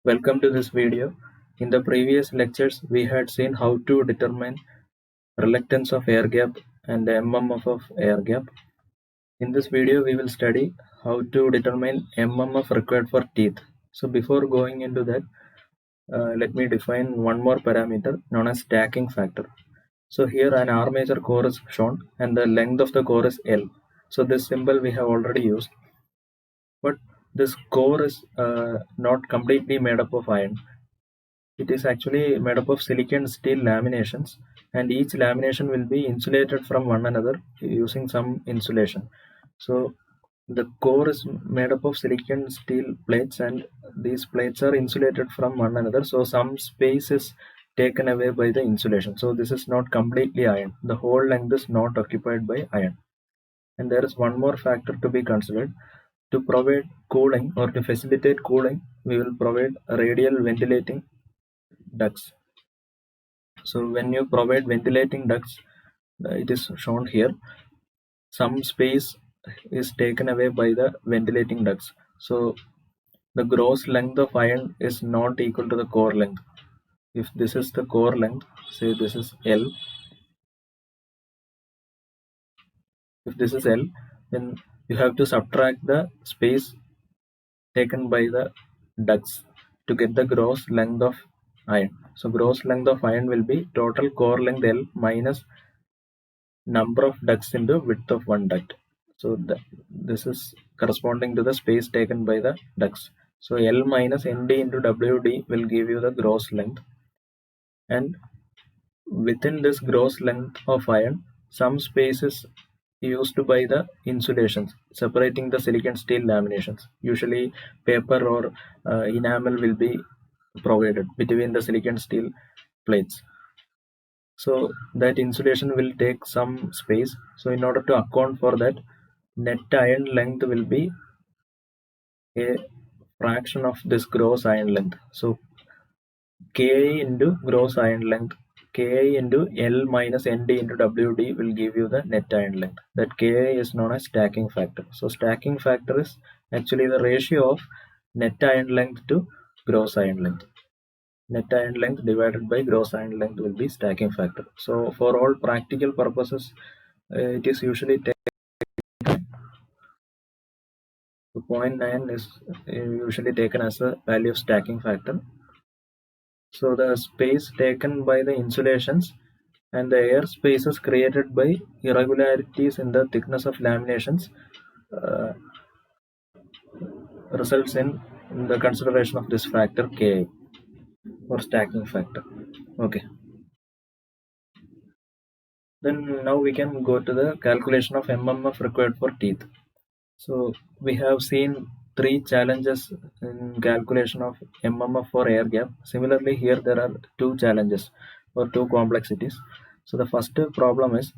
Welcome to this video. In the previous lectures, we had seen how to determine reluctance of air gap and MMF of air gap. In this video, we will study how to determine MMF required for teeth. So before going into that, let me define one more parameter known as stacking factor. So here an armature core is shown and the length of the core is L. So this symbol we have already used, but this core is not completely made up of iron. It is actually made up of silicon steel laminations, and each lamination will be insulated from one another using some insulation. So the core is made up of silicon steel plates, and these plates are insulated from one another, so some space is taken away by the insulation. So this is not completely iron. The whole length is not occupied by iron. And there is one more factor to be considered. To provide cooling or to facilitate cooling, we will provide radial ventilating ducts. So when you provide ventilating ducts, it is shown here, some space is taken away by the ventilating ducts. So the gross length of iron is not equal to the core length. If this is the core length, say this is L, if this is L, then you have to subtract the space taken by the ducts to get the gross length of iron. So gross length of iron will be total core length L minus number of ducts into width of one duct. So this is corresponding to the space taken by the ducts. So L minus ND into WD will give you the gross length, and within this gross length of iron, some space is used by the insulations separating the silicon steel laminations. Usually paper or enamel will be provided between the silicon steel plates. So that insulation will take some space. So in order to account for that, net iron length will be a fraction of this gross iron length. So Ki into gross iron length, Ki into L minus Nd into Wd will give you the net iron length. That Ki is known as stacking factor. So stacking factor is actually the ratio of net iron length to gross iron length. Net iron length divided by gross iron length will be stacking factor. So for all practical purposes, it is usually taken, so 0.9 is usually taken as a value of stacking factor. So the space taken by the insulations and the air spaces created by irregularities in the thickness of laminations uh, results in the consideration of this factor Ki or stacking factor. Okay. Then now we can go to the calculation of MMF required for teeth. So we have seen three challenges in calculation of MMF for air gap. Similarly, here there are two challenges or two complexities. So the first problem is,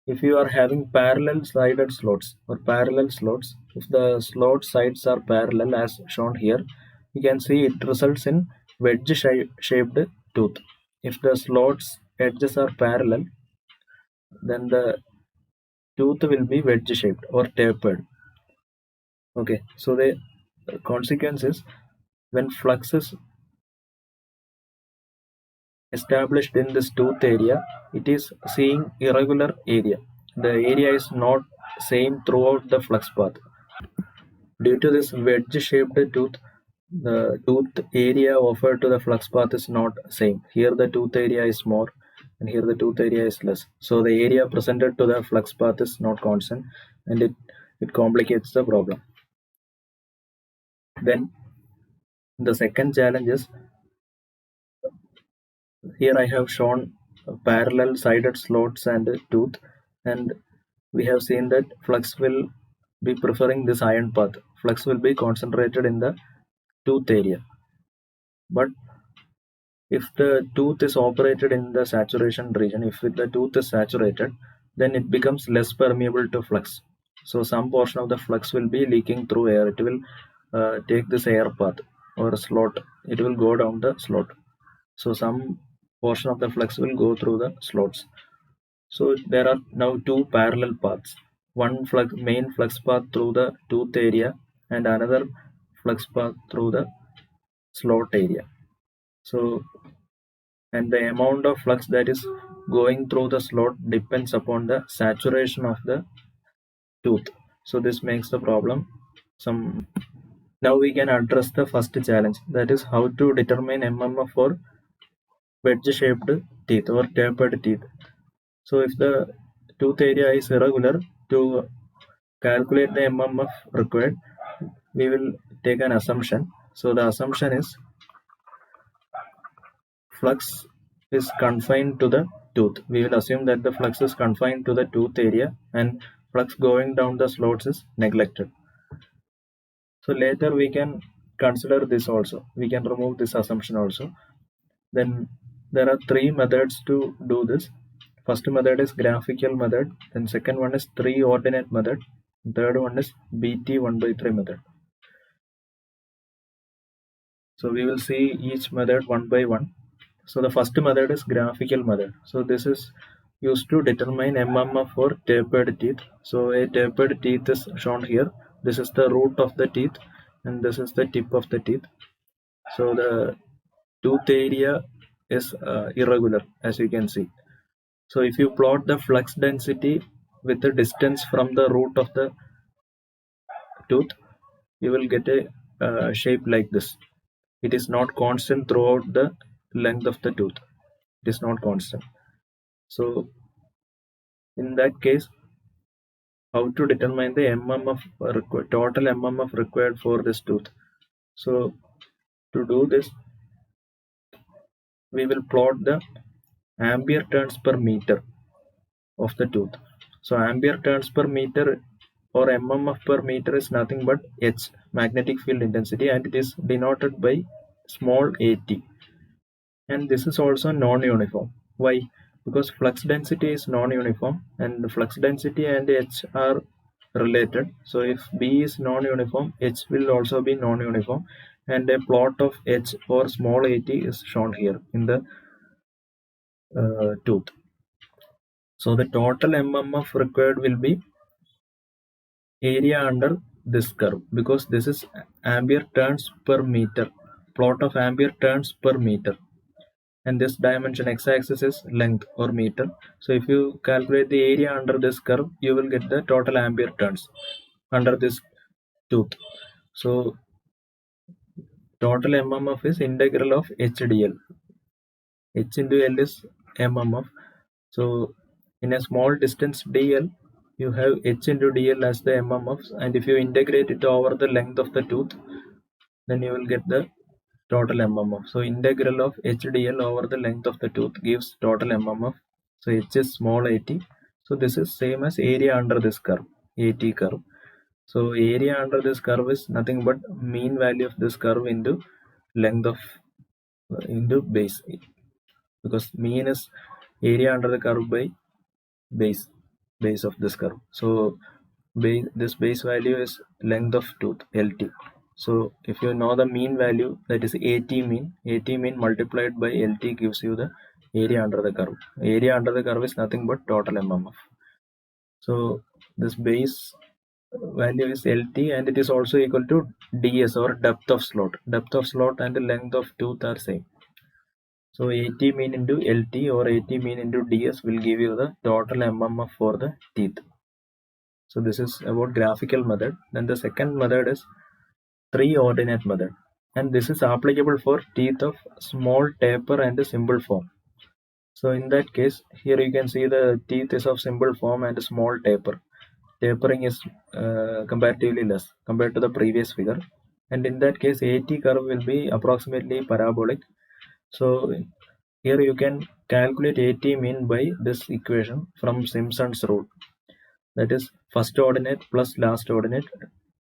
if you are having parallel sided slots or parallel slots, if the slot sides are parallel as shown here, you can see it results in wedge shaped tooth. If the slots edges are parallel, then the tooth will be wedge shaped or tapered. Okay, so the consequence is, when flux is established in this tooth area, it is seeing irregular area. The area is not same throughout the flux path. Due to this wedge shaped tooth, the tooth area offered to the flux path is not same. Here the tooth area is more and here the tooth area is less. So the area presented to the flux path is not constant, and it complicates the problem. Then the second challenge is, here I have shown parallel sided slots and tooth, and we have seen that flux will be preferring this iron path. Flux will be concentrated in the tooth area. But if the tooth is operated in the saturation region, if the tooth is saturated, then it becomes less permeable to flux. So some portion of the flux will be leaking through air. It will take this air path or slot. It will go down the slot. So some portion of the flux will go through the slots. So there are now two parallel paths. One main flux path through the tooth area and another flux path through the slot area. So, and the amount of flux that is going through the slot depends upon the saturation of the tooth. So this makes the problem some. Now we can address the first challenge, that is how to determine MMF for wedge-shaped teeth or tapered teeth. So if the tooth area is irregular, to calculate the MMF required, we will take an assumption. So the assumption is flux is confined to the tooth. We will assume that the flux is confined to the tooth area and flux going down the slots is neglected. So later we can consider this also. We can remove this assumption also. Then there are three methods to do this. First method is graphical method. Then second one is three ordinate method. Third one is BT 1/3 method. So we will see each method one by one. So the first method is graphical method. So this is used to determine MMF for tapered teeth. So a tapered teeth is shown here. This is the root of the teeth and this is the tip of the teeth. So the tooth area is irregular, as you can see. So if you plot the flux density with the distance from the root of the tooth, you will get a shape like this. It is not constant throughout the length of the tooth. It is not constant. So in that case, how to determine the MMF total MMF required for this tooth? So to do this, we will plot the ampere turns per meter of the tooth. So ampere turns per meter or MMF per meter is nothing but H, magnetic field intensity, and it is denoted by small at. And this is also non-uniform. Why? Because flux density is non-uniform and flux density and H are related. So if B is non-uniform, H will also be non-uniform, and a plot of H or small at is shown here in the tooth. So the total MMF required will be area under this curve, because this is ampere turns per meter, plot of ampere turns per meter, and this dimension x-axis is length or meter. So if you calculate the area under this curve, you will get the total ampere turns under this tooth. So total MMF is integral of HDL. H into L is MMF. So in a small distance dl, you have H into dl as the MMF, and if you integrate it over the length of the tooth, then you will get the total MMF. So integral of HDL over the length of the tooth gives total MMF. So H is small at. So this is same as area under this curve, AT curve. So area under this curve is nothing but mean value of this curve into length of into base, because mean is area under the curve by base of this curve. So this base value is length of tooth, LT. So if you know the mean value, that is AT mean multiplied by LT gives you the area under the curve. Area under the curve is nothing but total MMF. So this base value is LT, and it is also equal to DS or depth of slot. Depth of slot and the length of tooth are same. So AT mean into LT or AT mean into DS will give you the total MMF for the teeth. So this is about graphical method. Then the second method is three ordinate method, and this is applicable for teeth of small taper and simple form. So in that case, here you can see the teeth is of simple form and small taper. Tapering is comparatively less compared to the previous figure, and in that case AT curve will be approximately parabolic. So here you can calculate AT mean by this equation from Simpson's rule, that is first ordinate plus last ordinate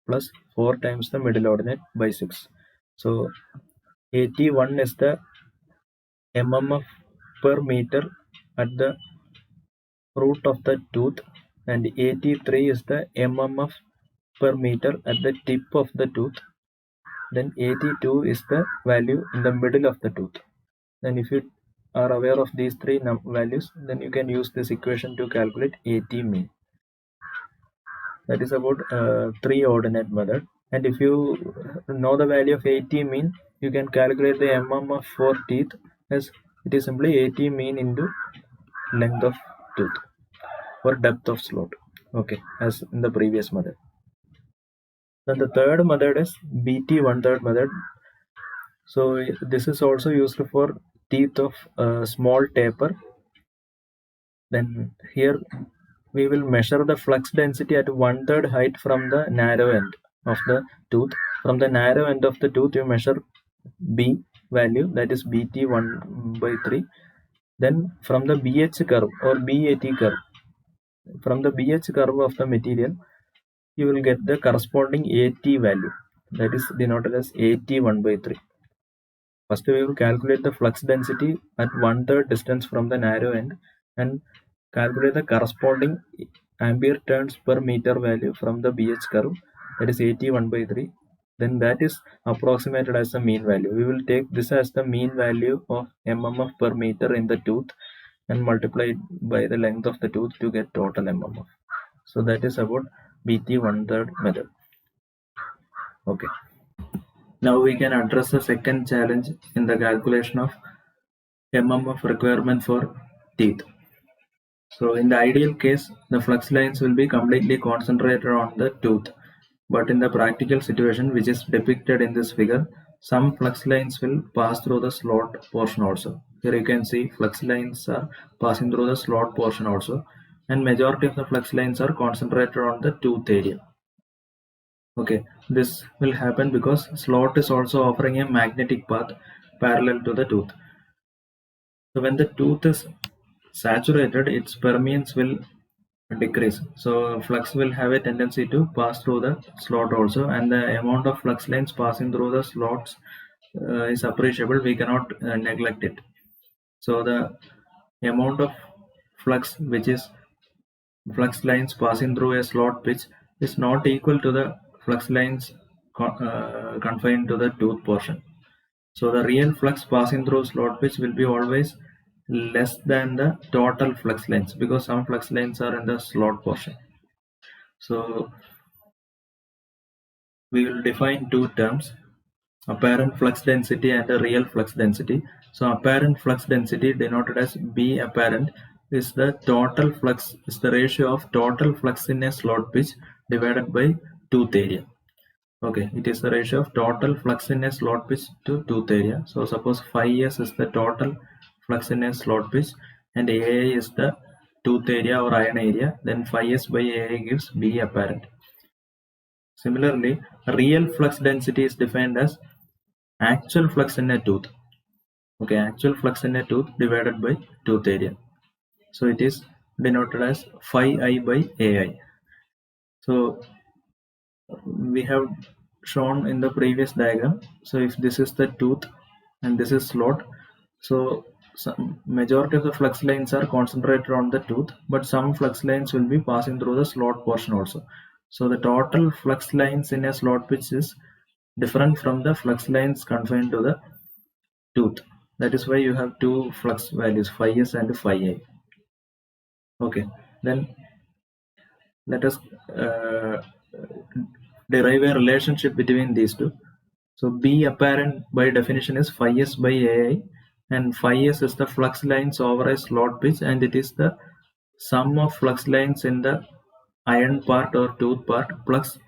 plus 4 times the middle ordinate by 6. So AT1 is the MMF per meter at the root of the tooth, and AT3 is the MMF per meter at the tip of the tooth. Then AT2 is the value in the middle of the tooth. Then if you are aware of these three values, then you can use this equation to calculate AT mean. That is about three ordinate method. And if you know the value of AT mean, you can calculate the MMF for teeth as it is simply AT mean into length of tooth or depth of slot. Okay, as in the previous method. Then the third method is BT 1/3 method. So this is also used for teeth of small taper. Then here we will measure the flux density at 1/3 height from the narrow end of the tooth. From the narrow end of the tooth, you measure B value, that is BT 1/3. Then from the BH curve or BAT curve, from the BH curve of the material, you will get the corresponding AT value, that is denoted as AT 1/3. First, we will calculate the flux density at 1/3 distance from the narrow end and calculate the corresponding ampere turns per meter value from the BH curve, that is AT 1/3. Then that is approximated as the mean value. We will take this as the mean value of MMF per meter in the tooth and multiply it by the length of the tooth to get total MMF. So that is about BT 1/3 method. Okay. Now we can address the second challenge in the calculation of MMF requirement for teeth. So in the ideal case, the flux lines will be completely concentrated on the tooth. But in the practical situation, which is depicted in this figure, some flux lines will pass through the slot portion also. Here you can see flux lines are passing through the slot portion also, and majority of the flux lines are concentrated on the tooth area. Okay, this will happen because slot is also offering a magnetic path parallel to the tooth. So when the tooth is saturated, its permeance will decrease. So flux will have a tendency to pass through the slot also, and the amount of flux lines passing through the slots is appreciable. We cannot neglect it. So the amount of flux, which is flux lines passing through a slot pitch, is not equal to the flux lines confined to the tooth portion. So the real flux passing through slot pitch will be always less than the total flux lines, because some flux lines are in the slot portion. So we will define two terms, apparent flux density and a real flux density. So apparent flux density, denoted as B apparent, is the total flux, is the ratio of total flux in a slot pitch divided by tooth area. Okay, it is the ratio of total flux in a slot pitch to tooth area. So suppose phi s is the total flux in a slot pitch and AA is the tooth area or iron area, then phi s by AA gives B apparent. Similarly, real flux density is defined as actual flux in a tooth. Okay, actual flux in a tooth divided by tooth area. So it is denoted as phi I by AI. So we have shown in the previous diagram. So if this is the tooth and this is slot, so some majority of the flux lines are concentrated on the tooth, but some flux lines will be passing through the slot portion also. So the total flux lines in a slot pitch is different from the flux lines confined to the tooth. That is why you have two flux values, phi s and phi I. Okay, then let us derive a relationship between these two. So B apparent by definition is phi s by AI, and phi s is the flux lines over a slot pitch, and it is the sum of flux lines in the iron part or tooth part plus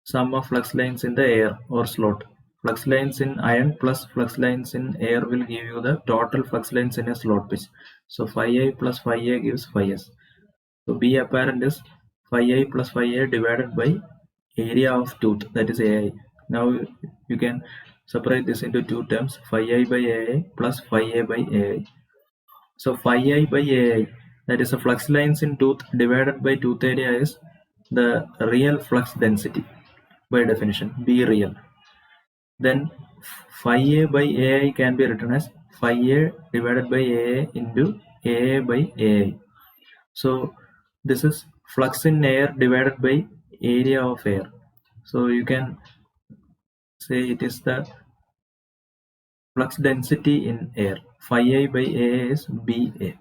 sum of flux lines in the air or slot. Flux lines in iron plus flux lines in air will give you the total flux lines in a slot pitch. So phi I plus phi A gives phi s. So B apparent is phi I plus phi A divided by area of tooth, that is AI. Now you can separate this into two terms, phi I by AI plus phi A by AI. So phi I by AI, that is the flux lines in tooth divided by tooth area, is the real flux density by definition, B real. Then phi A by AI can be written as phi A divided by AA into AA by AI. So this is flux in air divided by area of air. So you can say it is the flux density in air. Phi I by AA is BA.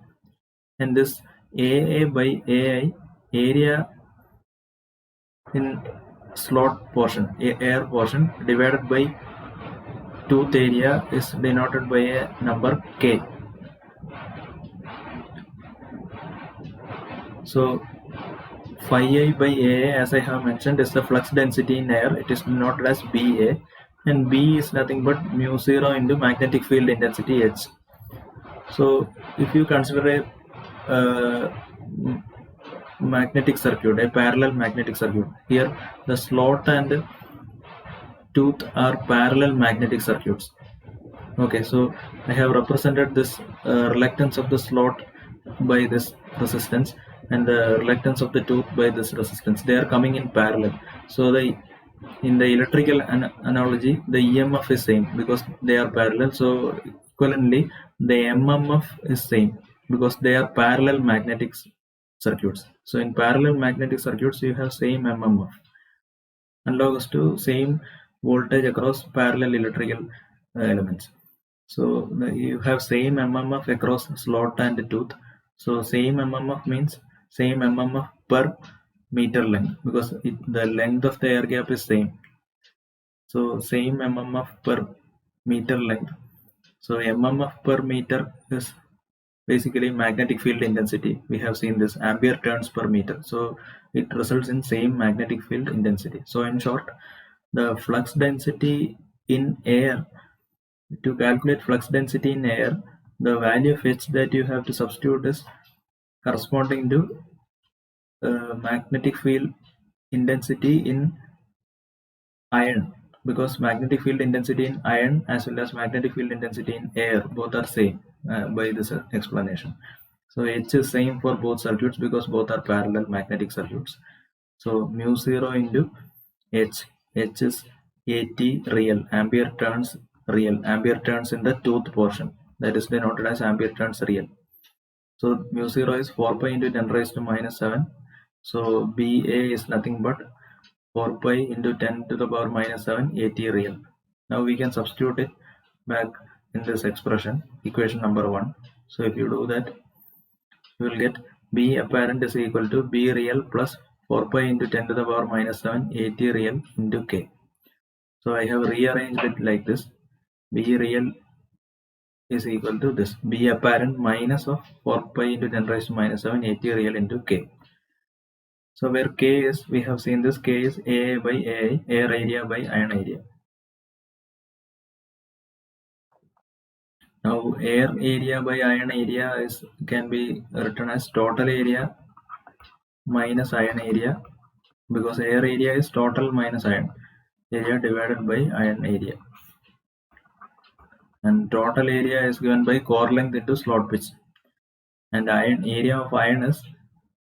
And this AA by AI, area in slot portion, air portion, divided by tooth area is denoted by a number K. So phi I by AA, as I have mentioned, is the flux density in air. It is denoted as BA, and B is nothing but mu 0 into magnetic field intensity H. So if you consider a magnetic circuit, a parallel magnetic circuit, here the slot and tooth are parallel magnetic circuits. Okay, so I have represented this reluctance of the slot by this resistance and the reluctance of the tooth by this resistance. They are coming in parallel. So in the electrical analogy, the EMF is same because they are parallel. So equivalently, the MMF is same because they are parallel magnetic circuits. So in parallel magnetic circuits, you have same MMF, analogous to same voltage across parallel electrical elements. So you have same MMF across slot and tooth. So same MMF means same MMF per meter length because the length of the air gap is same. So same MMF per meter length. So MMF per meter is basically magnetic field intensity. We have seen this ampere turns per meter. So it results in same magnetic field intensity. So in short, the flux density in air, to calculate flux density in air, the value of H that you have to substitute is corresponding to magnetic field intensity in iron, because magnetic field intensity in iron as well as magnetic field intensity in air both are same by this explanation. So H is same for both circuits because both are parallel magnetic circuits. So mu 0 into H. H is AT real, ampere turns real, ampere turns in the tooth portion, that is denoted as ampere turns real. So mu 0 is 4 pi into 10 raised to minus 7. So BA is nothing but 4 pi into 10 to the power minus 7 AT real. Now we can substitute it back in this expression, equation number 1. So if you do that, you will get B apparent is equal to B real plus 4 pi into 10 to the power minus 7 AT real into K. So I have rearranged it like this. B real is equal to this, B apparent minus of 4 pi into 10 raised to minus 7 AT real into K. So where K is, we have seen this, K is AA by AI, air area by iron area. Now air area by iron area can be written as total area minus iron area, because air area is total minus iron area divided by iron area. And total area is given by core length into slot pitch. And iron area of iron is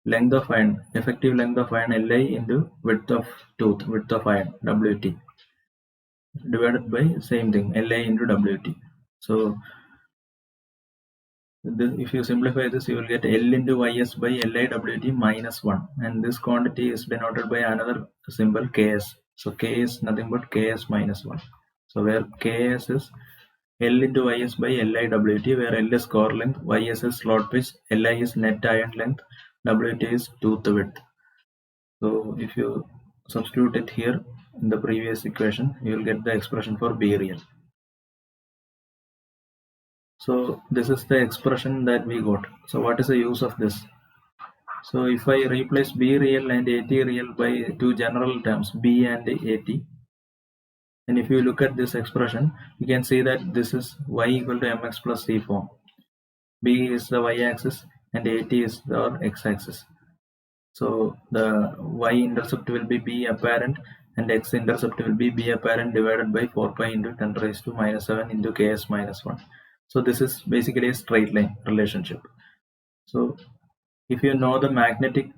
length of iron, effective length of iron Li into width of tooth, width of iron Wt, divided by same thing Li into Wt. So if you simplify this, you will get L into Ys by Li Wt minus 1, and this quantity is denoted by another symbol Ks. So K is nothing but Ks minus 1. So where Ks is L into Ys by Li Wt, where L is core length, Ys is slot pitch, Li is net iron length, Wt is tooth width. So if you substitute it here in the previous equation, you will get the expression for B real. So this is the expression that we got. So what is the use of this? So if I replace B real and AT real by two general terms, B and AT, and if you look at this expression, you can see that this is y equal to mx plus c form. B is the y-axis and AT is the x-axis. So the y-intercept will be B apparent and x-intercept will be B apparent divided by 4 pi into 10 raised to minus 7 into Ks minus 1. So this is basically a straight line relationship. So if you know the magnetic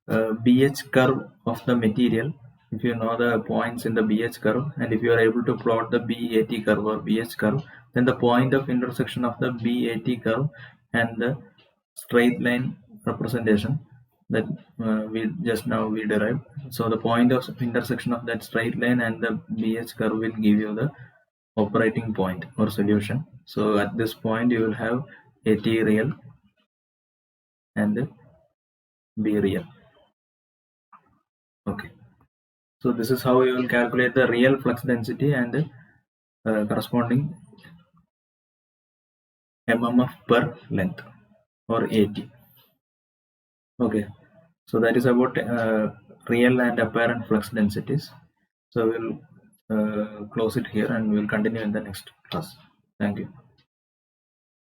BH curve of the material, if you know the points in the BH curve, and if you are able to plot the BAT curve or BH curve, then the point of intersection of the BAT curve and the straight line representation that we derived. So the point of intersection of that straight line and the BH curve will give you the operating point or solution. So at this point you will have AT real and B real. Okay, so this is how you will calculate the real flux density and corresponding mmf per length or AT. Okay, so that is about real and apparent flux densities. So we'll close it here and we'll continue in the next class. Thank you.